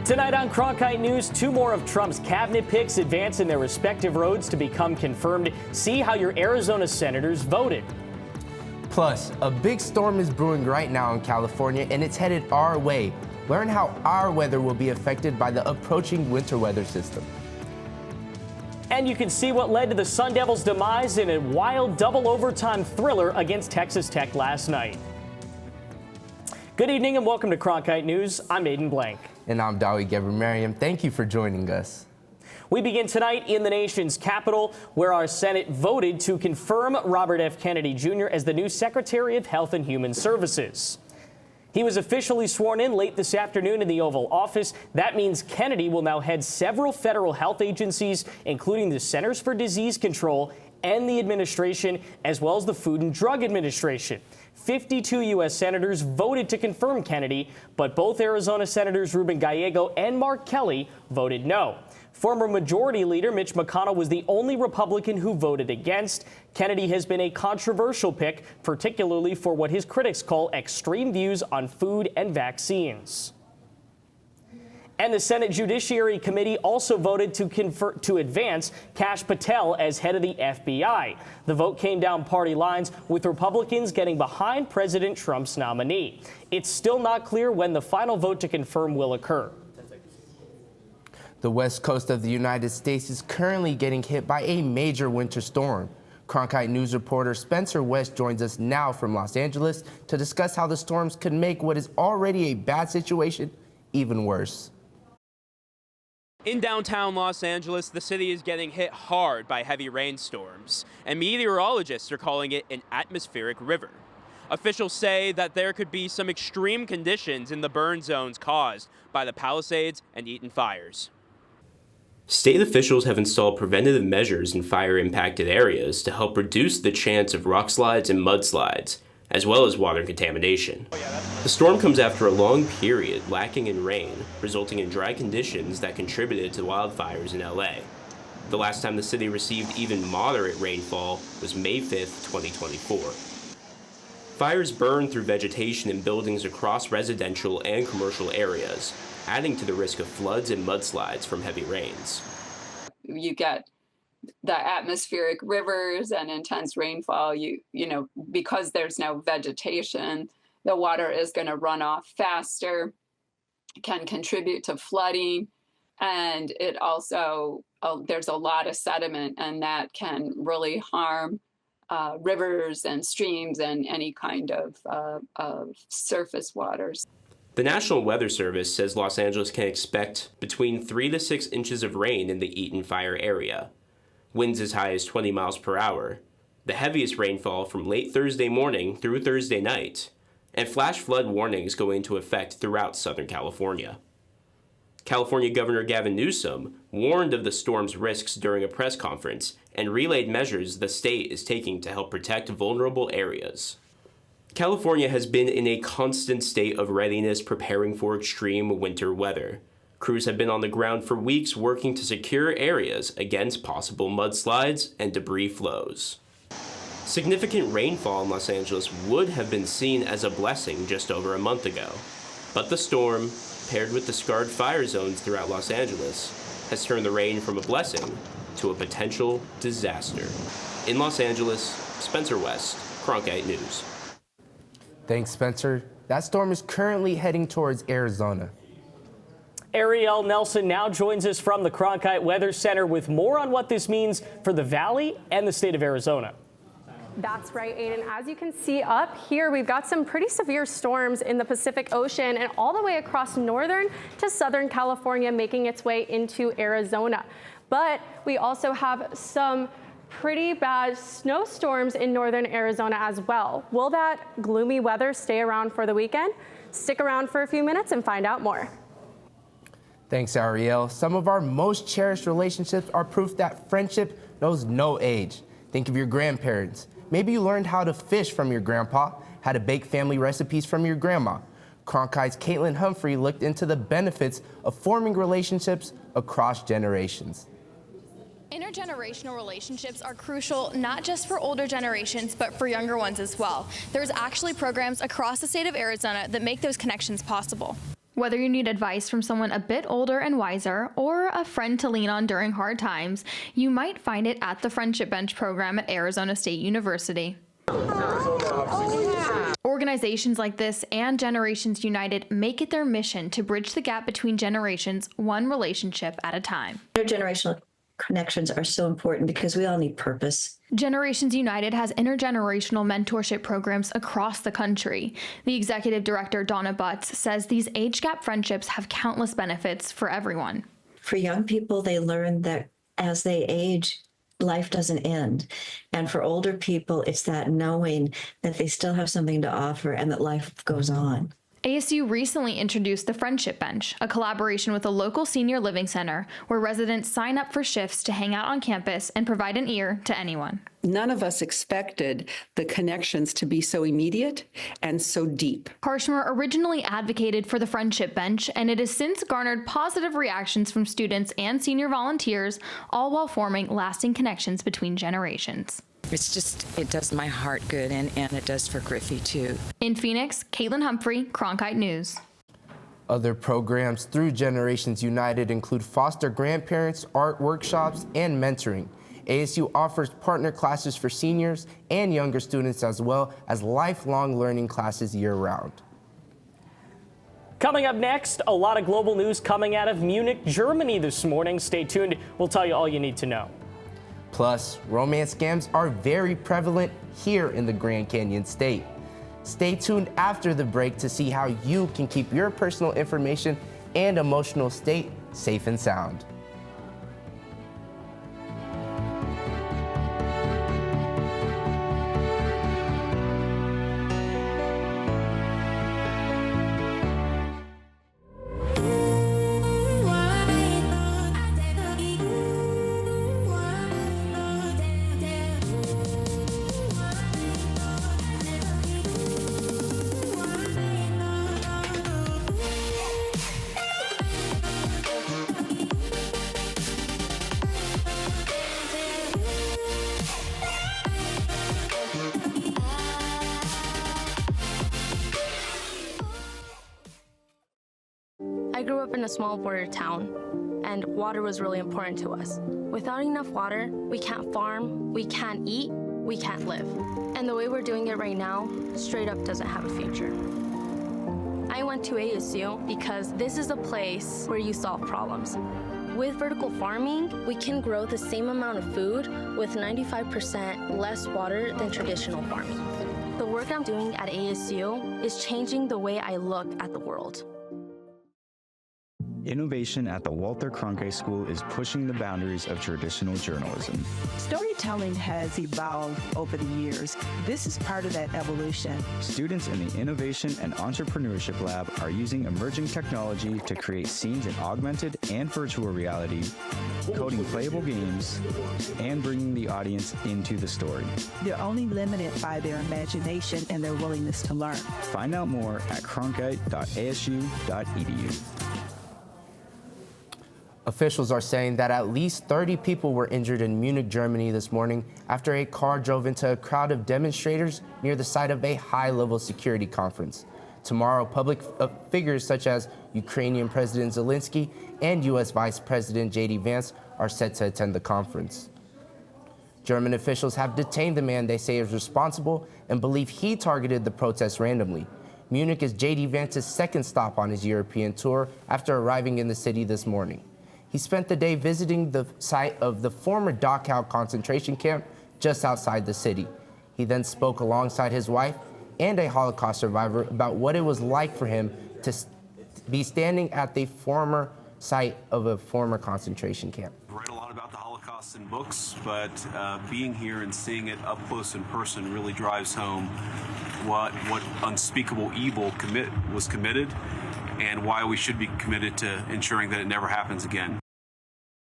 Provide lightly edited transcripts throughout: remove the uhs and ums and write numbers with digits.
Tonight on Cronkite News, 2 more of Trump's cabinet picks advance in their respective roads to become confirmed. See how your Arizona senators voted. Plus, a big storm is brewing right now in California, and it's headed our way. Learn how our weather will be affected by the approaching winter weather system. And you can see what led to the Sun Devils' demise in a wild double overtime thriller against Texas Tech last night. Good evening and welcome to Cronkite News. I'm Aiden Blank. And I'm Dawi Geber-Mariam. Thank you for joining us. We begin tonight in the nation's capital, where our Senate voted to confirm Robert F. Kennedy Jr. as the new Secretary of Health and Human Services. He was officially sworn in late this afternoon in the Oval Office. That means Kennedy will now head several federal health agencies, including the Centers for Disease Control and the administration, as well as the Food and Drug Administration. 52 U.S. senators voted to confirm Kennedy, but both Arizona Senators Ruben Gallego and Mark Kelly voted no. Former Majority Leader Mitch McConnell was the only Republican who voted against. Kennedy has been a controversial pick, particularly for what his critics call extreme views on food and vaccines. And the Senate Judiciary Committee also voted to advance Kash Patel as head of the FBI. The vote came down party lines, with Republicans getting behind President Trump's nominee. It's still not clear when the final vote to confirm will occur. The west coast of the United States is currently getting hit by a major winter storm. Cronkite News reporter Spencer West joins us now from Los Angeles to discuss how the storms could make what is already a bad situation even worse. In downtown Los Angeles, the city is getting hit hard by heavy rainstorms, and meteorologists are calling it an atmospheric river. Officials say that there could be some extreme conditions in the burn zones caused by the Palisades and Eaton fires. State officials have installed preventative measures in fire-impacted areas to help reduce the chance of rock slides and mudslides, as well as water contamination. The storm comes after a long period lacking in rain, resulting in dry conditions that contributed to wildfires in LA. The last time the city received even moderate rainfall was May 5th, 2024. Fires burned through vegetation in buildings across residential and commercial areas, adding to the risk of floods and mudslides from heavy rains. You get the atmospheric rivers and intense rainfall. You know, because there's no vegetation, the water is going to run off faster, can contribute to flooding, and it also, there's a lot of sediment, and that can really harm rivers and streams and any kind of surface waters. The National Weather Service says Los Angeles can expect between 3 to 6 inches of rain in the Eaton fire area. Winds as high as 20 miles per hour. The heaviest rainfall from late Thursday morning through Thursday night. And flash flood warnings go into effect throughout Southern California. California Governor Gavin Newsom warned of the storm's risks during a press conference and relayed measures the state is taking to help protect vulnerable areas. California has been in a constant state of readiness preparing for extreme winter weather. Crews have been on the ground for weeks working to secure areas against possible mudslides and debris flows. Significant rainfall in Los Angeles would have been seen as a blessing just over a month ago. But the storm, paired with the scarred fire zones throughout Los Angeles, has turned the rain from a blessing to a potential disaster. In Los Angeles, Spencer West, Cronkite News. Thanks, Spencer. That storm is currently heading towards Arizona. Ariel Nelson now joins us from the Cronkite Weather Center with more on what this means for the Valley and the state of Arizona. That's right, Aiden. As you can see up here, we've got some pretty severe storms in the Pacific Ocean and all the way across northern to southern California, making its way into Arizona. But we also have some pretty bad snowstorms in northern Arizona as well. Will that gloomy weather stay around for the weekend? Stick around for a few minutes and find out more. Thanks, Ariel. Some of our most cherished relationships are proof that friendship knows no age. Think of your grandparents. Maybe you learned how to fish from your grandpa, how to bake family recipes from your grandma. Cronkite's Caitlin Humphrey looked into the benefits of forming relationships across generations. Intergenerational relationships are crucial not just for older generations, but for younger ones as well. There's actually programs across the state of Arizona that make those connections possible. Whether you need advice from someone a bit older and wiser, or a friend to lean on during hard times, you might find it at the Friendship Bench program at Arizona State University. Organizations like this and Generations United make it their mission to bridge the gap between generations, one relationship at a time. Intergenerational connections are so important because we all need purpose. Generations United has intergenerational mentorship programs across the country. The executive director, Donna Butts, says these age gap friendships have countless benefits for everyone. For young people, they learn that as they age, life doesn't end. And for older people, it's that knowing that they still have something to offer and that life goes on. ASU recently introduced the Friendship Bench, a collaboration with a local senior living center where residents sign up for shifts to hang out on campus and provide an ear to anyone. None of us expected the connections to be so immediate and so deep. Karshmer originally advocated for the Friendship Bench, and it has since garnered positive reactions from students and senior volunteers, all while forming lasting connections between generations. It does my heart good, and it does for Griffey, too. In Phoenix, Caitlin Humphrey, Cronkite News. Other programs through Generations United include foster grandparents, art workshops, and mentoring. ASU offers partner classes for seniors and younger students, as well as lifelong learning classes year-round. Coming up next, a lot of global news coming out of Munich, Germany this morning. Stay tuned. We'll tell you all you need to know. Plus, romance scams are very prevalent here in the Grand Canyon State. Stay tuned after the break to see how you can keep your personal information and emotional state safe and sound. I grew up in a small border town, and water was really important to us. Without enough water, we can't farm, we can't eat, we can't live. And the way we're doing it right now, straight up doesn't have a future. I went to ASU because this is a place where you solve problems. With vertical farming, we can grow the same amount of food with 95% less water than traditional farming. The work I'm doing at ASU is changing the way I look at the world. Innovation at the Walter Cronkite School is pushing the boundaries of traditional journalism. Storytelling has evolved over the years. This is part of that evolution. Students in the Innovation and Entrepreneurship Lab are using emerging technology to create scenes in augmented and virtual reality, coding playable games, and bringing the audience into the story. They're only limited by their imagination and their willingness to learn. Find out more at cronkite.asu.edu. Officials are saying that at least 30 people were injured in Munich, Germany this morning after a car drove into a crowd of demonstrators near the site of a high-level security conference. Tomorrow, public figures such as Ukrainian President Zelensky and U.S. Vice President J.D. Vance are set to attend the conference. German officials have detained the man they say is responsible and believe he targeted the protests randomly. Munich is J.D. Vance's second stop on his European tour after arriving in the city this morning. He spent the day visiting the site of the former Dachau concentration camp just outside the city. He then spoke alongside his wife and a Holocaust survivor about what it was like for him to be standing at the former site of a former concentration camp. I write a lot about the Holocaust in books, but being here and seeing it up close in person really drives home what unspeakable evil was committed and why we should be committed to ensuring that it never happens again.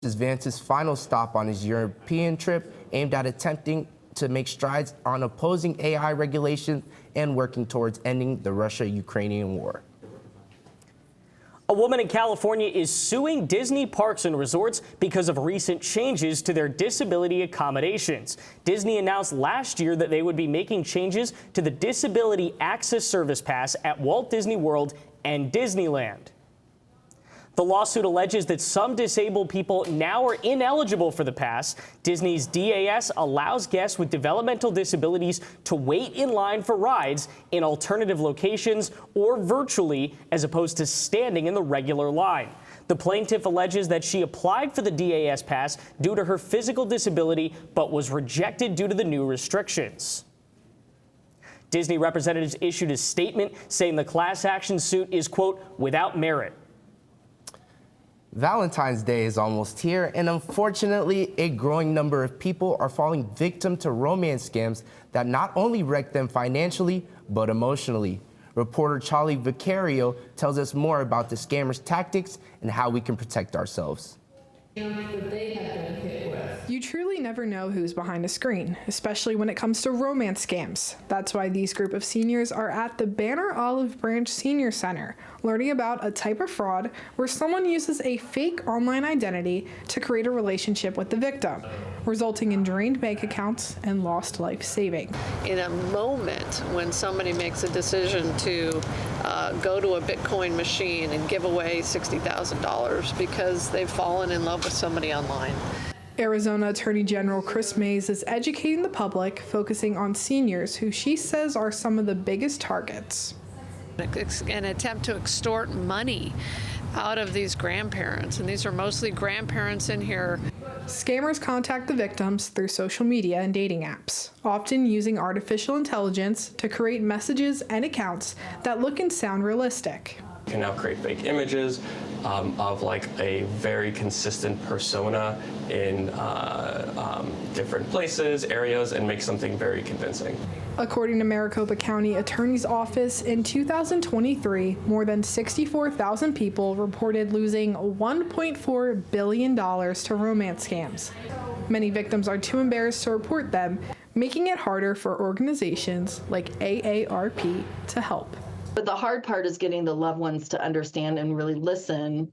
This is Vance's final stop on his European trip, aimed at attempting to make strides on opposing AI regulation and working towards ending the Russia-Ukrainian war. A woman in California is suing Disney parks and resorts because of recent changes to their disability accommodations. Disney announced last year that they would be making changes to the Disability Access Service Pass at Walt Disney World and Disneyland. The lawsuit alleges that some disabled people now are ineligible for the pass. Disney's DAS allows guests with developmental disabilities to wait in line for rides in alternative locations or virtually, as opposed to standing in the regular line. The plaintiff alleges that she applied for the DAS pass due to her physical disability, but was rejected due to the new restrictions. Disney representatives issued a statement saying the class action suit is, quote, without merit. Valentine's Day is almost here, and unfortunately, a growing number of people are falling victim to romance scams that not only wreck them financially, but emotionally. Reporter Charlie Vicario tells us more about the scammers' tactics and how we can protect ourselves. You truly never know who's behind a screen, especially when it comes to romance scams. That's why these group of seniors are at the Banner Olive Branch Senior Center, learning about a type of fraud where someone uses a fake online identity to create a relationship with the victim, resulting in drained bank accounts and lost life savings. In a moment when somebody makes a decision to go to a Bitcoin machine and give away $60,000 because they've fallen in love with somebody online. Arizona Attorney General Chris Mays is educating the public, focusing on seniors who she says are some of the biggest targets. An attempt to extort money out of these grandparents, and these are mostly grandparents in here. Scammers contact the victims through social media and dating apps, often using artificial intelligence to create messages and accounts that look and sound realistic. You can now create fake images of like a very consistent persona in different places, areas, and make something very convincing. According to Maricopa County Attorney's Office, in 2023, more than 64,000 people reported losing $1.4 billion to romance scams. Many victims are too embarrassed to report them, making it harder for organizations like AARP to help. But the hard part is getting the loved ones to understand and really listen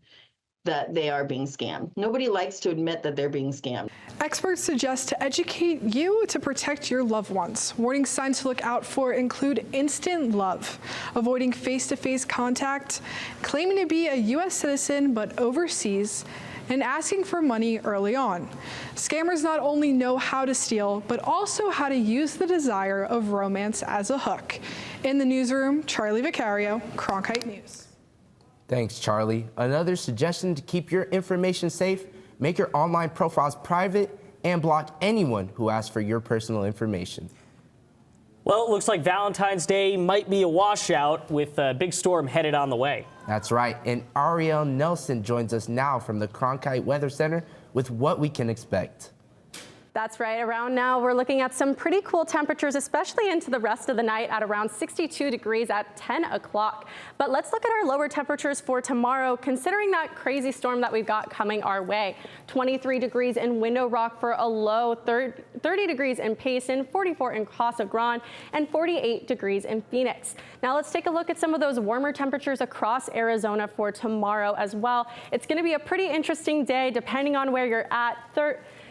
that they are being scammed. Nobody likes to admit that they're being scammed. Experts suggest to educate you to protect your loved ones. Warning signs to look out for include instant love, avoiding face-to-face contact, claiming to be a U.S. citizen but overseas, and asking for money early on. Scammers not only know how to steal, but also how to use the desire of romance as a hook. In the newsroom, Charlie Vicario, Cronkite News. Thanks, Charlie. Another suggestion to keep your information safe: make your online profiles private and block anyone who asks for your personal information. Well, it looks like Valentine's Day might be a washout with a big storm headed on the way. That's right, and Ariel Nelson joins us now from the Cronkite Weather Center with what we can expect. That's right. Around now, we're looking at some pretty cool temperatures, especially into the rest of the night at around 62 degrees at 10 o'clock. But let's look at our lower temperatures for tomorrow, considering that crazy storm that we've got coming our way. 23 degrees in Window Rock for a low, 30 degrees in Payson, 44 in Casa Grande, and 48 degrees in Phoenix. Now let's take a look at some of those warmer temperatures across Arizona for tomorrow as well. It's going to be a pretty interesting day depending on where you're at.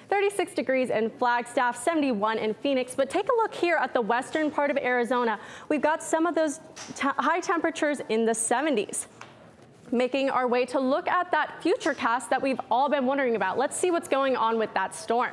36 degrees in Flagstaff, 71 in Phoenix. But take a look here at the western part of Arizona. We've got some of those high temperatures in the 70s. Making our way to look at that future cast that we've all been wondering about. Let's see what's going on with that storm.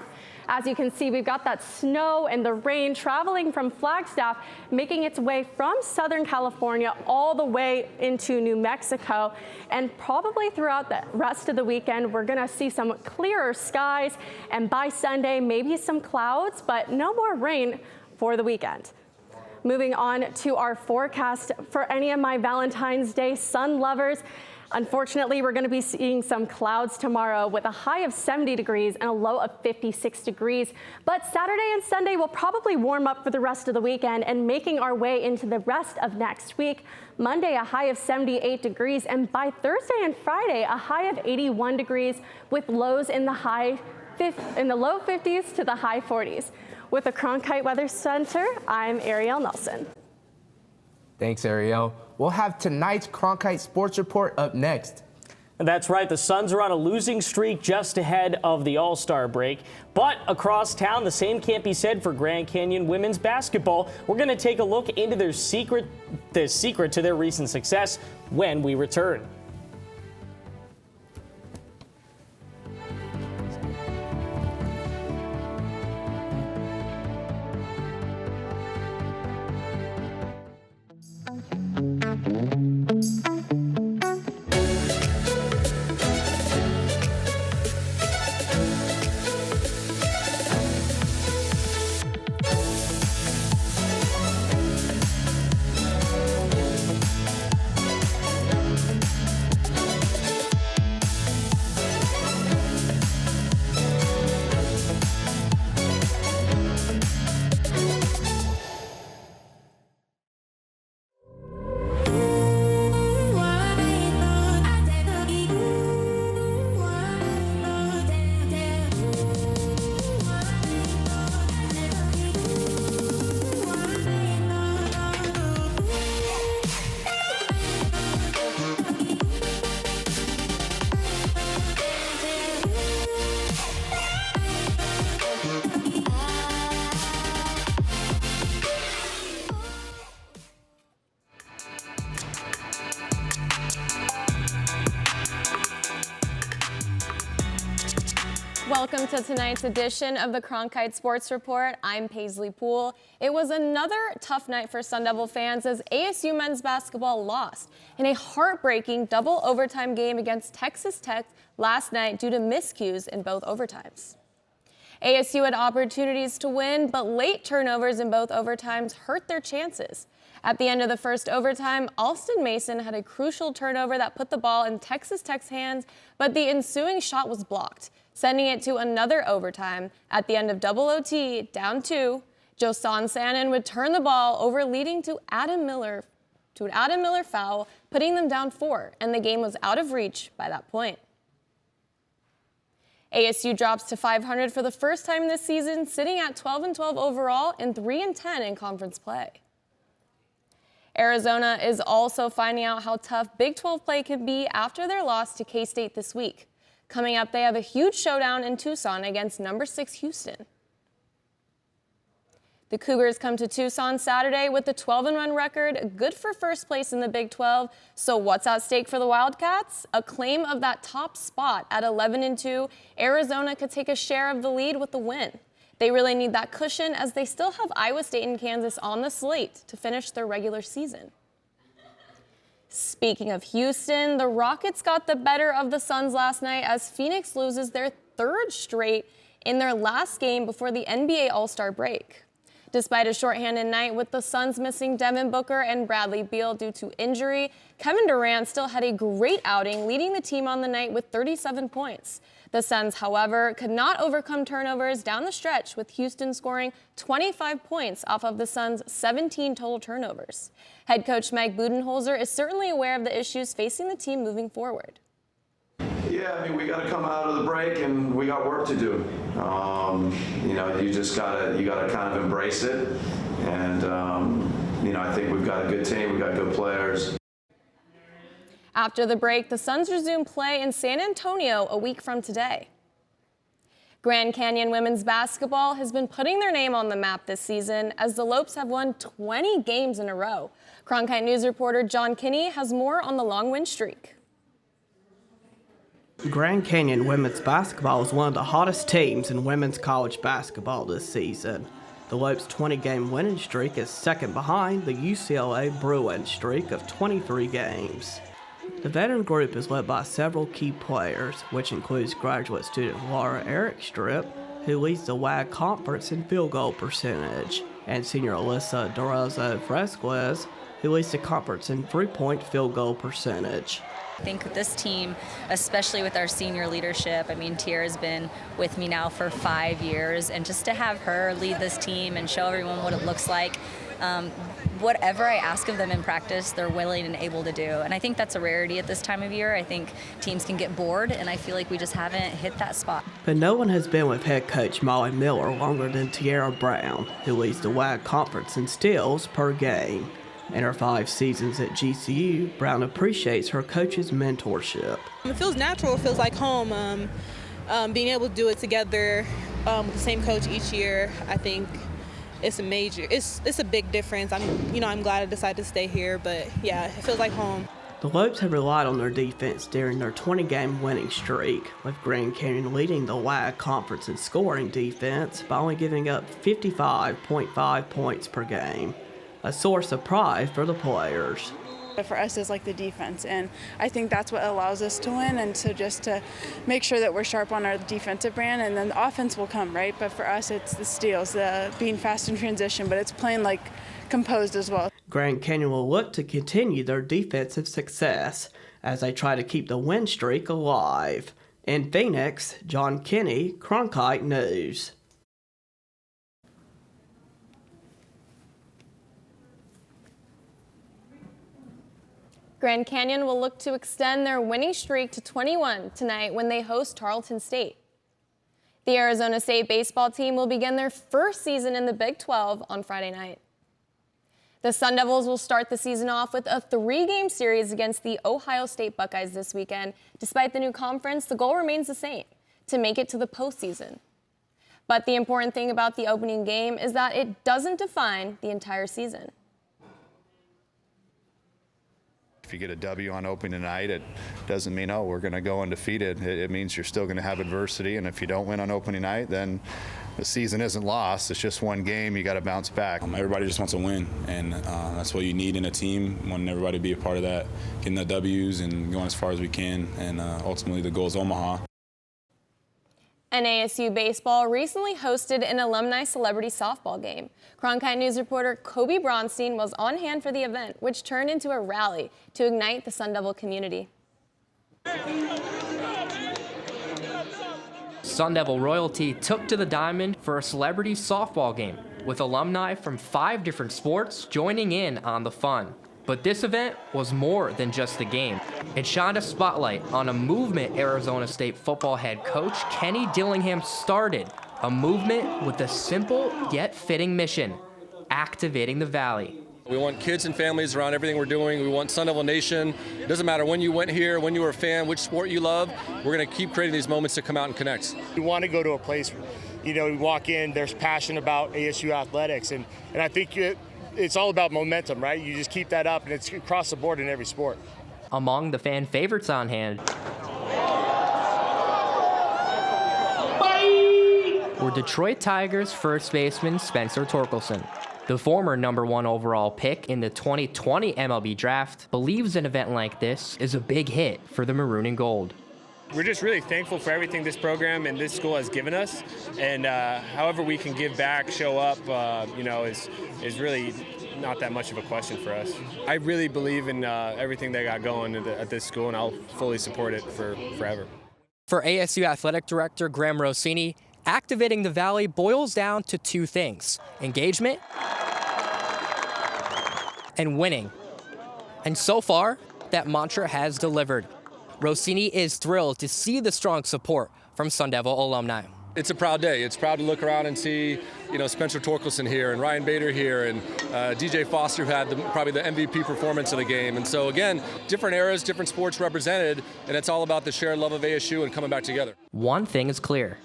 As you can see, we've got that snow and the rain traveling from Flagstaff, making its way from Southern California all the way into New Mexico. And probably throughout the rest of the weekend, we're going to see some clearer skies. And by Sunday, maybe some clouds, but no more rain for the weekend. Moving on to our forecast for any of my Valentine's Day sun lovers. Unfortunately, we're going to be seeing some clouds tomorrow with a high of 70 degrees and a low of 56 degrees. But Saturday and Sunday will probably warm up for the rest of the weekend and making our way into the rest of next week. Monday, a high of 78 degrees, and by Thursday and Friday, a high of 81 degrees with lows in the low 50s to the high 40s. With the Cronkite Weather Center, I'm Ariel Nelson. Thanks, Ariel. We'll have tonight's Cronkite Sports Report up next. And that's right. The Suns are on a losing streak just ahead of the All-Star break. But across town, the same can't be said for Grand Canyon women's basketball. We're going to take a look into the secret to their recent success when we return. Welcome to tonight's edition of the Cronkite Sports Report. I'm Paisley Poole. It was another tough night for Sun Devil fans as ASU men's basketball lost in a heartbreaking double overtime game against Texas Tech last night due to miscues in both overtimes. ASU had opportunities to win, but late turnovers in both overtimes hurt their chances. At the end of the first overtime, Alston Mason had a crucial turnover that put the ball in Texas Tech's hands, but the ensuing shot was blocked, sending it to another overtime. At the end of double OT, down 2, Josan Sannon would turn the ball over, leading to an Adam Miller foul, putting them down 4, and the game was out of reach by that point. ASU drops to 500 for the first time this season, sitting at 12-12 overall and 3-10 in conference play. Arizona is also finding out how tough Big 12 play can be after their loss to K-State this week. Coming up, they have a huge showdown in Tucson against number 6 Houston. The Cougars come to Tucson Saturday with a 12-1 record, good for first place in the Big 12. So what's at stake for the Wildcats? A claim of that top spot at 11-2. Arizona could take a share of the lead with the win. They really need that cushion as they still have Iowa State and Kansas on the slate to finish their regular season. Speaking of Houston, the Rockets got the better of the Suns last night as Phoenix loses their 3rd straight in their last game before the NBA All-Star break. Despite a shorthanded night with the Suns missing Devin Booker and Bradley Beal due to injury, Kevin Durant still had a great outing, leading the team on the night with 37 points. The Suns, however, could not overcome turnovers down the stretch, with Houston scoring 25 points off of the Suns' 17 total turnovers. Head coach Mike Budenholzer is certainly aware of the issues facing the team moving forward. Yeah, I mean, we got to come out of the break and we got work to do. You just gotta kind of embrace it. And, I think we've got a good team, we've got good players. After the break, the Suns resume play in San Antonio a week from today. Grand Canyon women's basketball has been putting their name on the map this season as the Lopes have won 20 games in a row. Cronkite News reporter John Kinney has more on the long win streak. Grand Canyon women's basketball is one of the hottest teams in women's college basketball this season. The Lopes' 20-game winning streak is second behind the UCLA Bruins streak of 23 games. The veteran group is led by several key players, which includes graduate student Laura Erickstrip, who leads the WAG conference in field goal percentage, and senior Alyssa Dorozo-Fresquez, who leads the conference in three-point field goal percentage. I think this team, especially with our senior leadership, Tiara's been with me now for 5 years, and just to have her lead this team and show everyone what it looks like, whatever I ask of them in practice, they're willing and able to do. And I think that's a rarity at this time of year. I think teams can get bored, and I feel like we just haven't hit that spot. But no one has been with head coach Molly Miller longer than Tiara Brown, who leads the WAG conference in steals per game. In her 5 seasons at GCU, Brown appreciates her coach's mentorship. It feels natural. It feels like home. Being able to do it together with the same coach each year, I think it's a big difference. I'm glad I decided to stay here, but yeah, it feels like home. The Lopes have relied on their defense during their 20-game winning streak, with Grand Canyon leading the WAG conference in scoring defense by only giving up 55.5 points per game. A source of pride for the players. For us is like the defense, and I think that's what allows us to win, and so just to make sure that we're sharp on our defensive brand, and then the offense will come, right? But for us, it's the steals, the being fast in transition, but it's playing like composed as well. Grand Canyon will look to continue their defensive success as they try to keep the win streak alive. In Phoenix, John Kinney, Cronkite News. Grand Canyon will look to extend their winning streak to 21 tonight when they host Tarleton State. The Arizona State baseball team will begin their first season in the Big 12 on Friday night. The Sun Devils will start the season off with a 3-game series against the Ohio State Buckeyes this weekend. Despite the new conference, the goal remains the same, to make it to the postseason. But the important thing about the opening game is that it doesn't define the entire season. If you get a W on opening night, it doesn't mean, oh, we're going to go undefeated. It means you're still going to have adversity, and if you don't win on opening night, then the season isn't lost. It's just one game. You got to bounce back. Everybody just wants to win, and that's what you need in a team. Want everybody to be a part of that, getting the W's and going as far as we can, and ultimately the goal is Omaha. And ASU baseball recently hosted an alumni celebrity softball game. Cronkite News reporter Kobe Bronstein was on hand for the event, which turned into a rally to ignite the Sun Devil community. Sun Devil royalty took to the diamond for a celebrity softball game, with alumni from 5 different sports joining in on the fun. But this event was more than just a game. It shined a spotlight on a movement Arizona State football head coach Kenny Dillingham started, a movement with a simple yet fitting mission: activating the Valley. We want kids and families around everything we're doing. We want Sun Devil Nation. It doesn't matter when you went here, when you were a fan, which sport you love. We're going to keep creating these moments to come out and connect. We want to go to a place, you know, we walk in, there's passion about ASU athletics, and I think it's all about momentum, right? You just keep that up, and it's across the board in every sport. Among the fan favorites on hand were Detroit Tigers first baseman Spencer Torkelson. The former #1 overall pick in the 2020 MLB draft believes an event like this is a big hit for the Maroon and Gold. We're just really thankful for everything this program and this school has given us, and however we can give back, show up, is really not that much of a question for us. I really believe in everything they got going at this school, and I'll fully support it for forever. For ASU Athletic Director Graham Rossini, activating the Valley boils down to 2 things: engagement and winning. And so far, that mantra has delivered. Rossini is thrilled to see the strong support from Sun Devil alumni. It's a proud day. It's proud to look around and see, Spencer Torkelson here and Ryan Bader here and DJ Foster, who had probably the MVP performance of the game. And so again, different eras, different sports represented, and it's all about the shared love of ASU and coming back together. One thing is clear: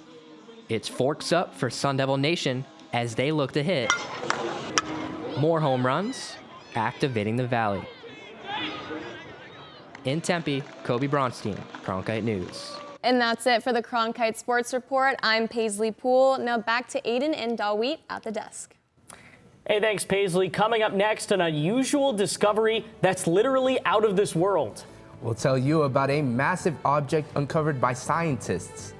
it's forks up for Sun Devil Nation as they look to hit more home runs, activating the Valley. In Tempe, Kobe Bronstein, Cronkite News. And that's it for the Cronkite Sports Report. I'm Paisley Poole. Now back to Aiden and Dawit at the desk. Hey, thanks, Paisley. Coming up next, an unusual discovery that's literally out of this world. We'll tell you about a massive object uncovered by scientists.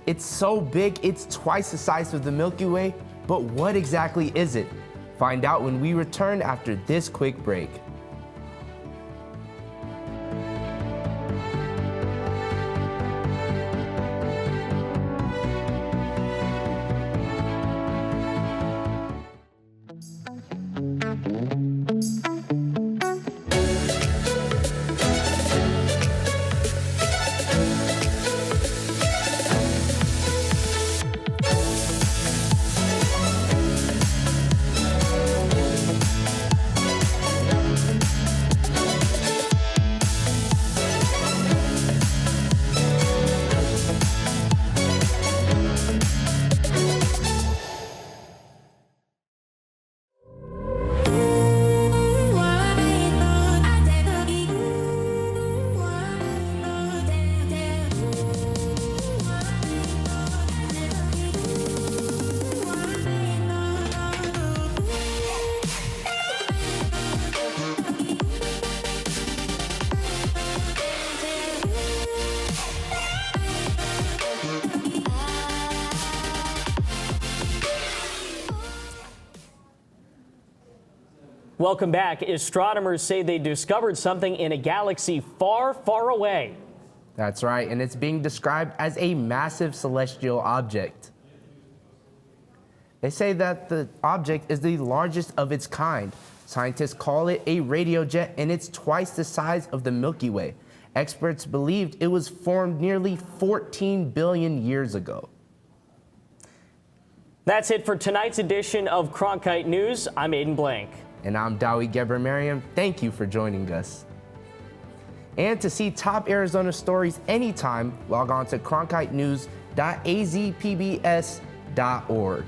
It's so big, it's twice the size of the Milky Way, but what exactly is it? Find out when we return after this quick break. Welcome back. Astronomers say they discovered something in a galaxy far, far away. That's right, and it's being described as a massive celestial object. They say that the object is the largest of its kind. Scientists call it a radio jet, and it's twice the size of the Milky Way. Experts believed it was formed nearly 14 billion years ago. That's it for tonight's edition of Cronkite News. I'm Aiden Blank. And I'm Dawit Geber-Mariam. Thank you for joining us. And to see top Arizona stories anytime, log on to cronkitenews.azpbs.org.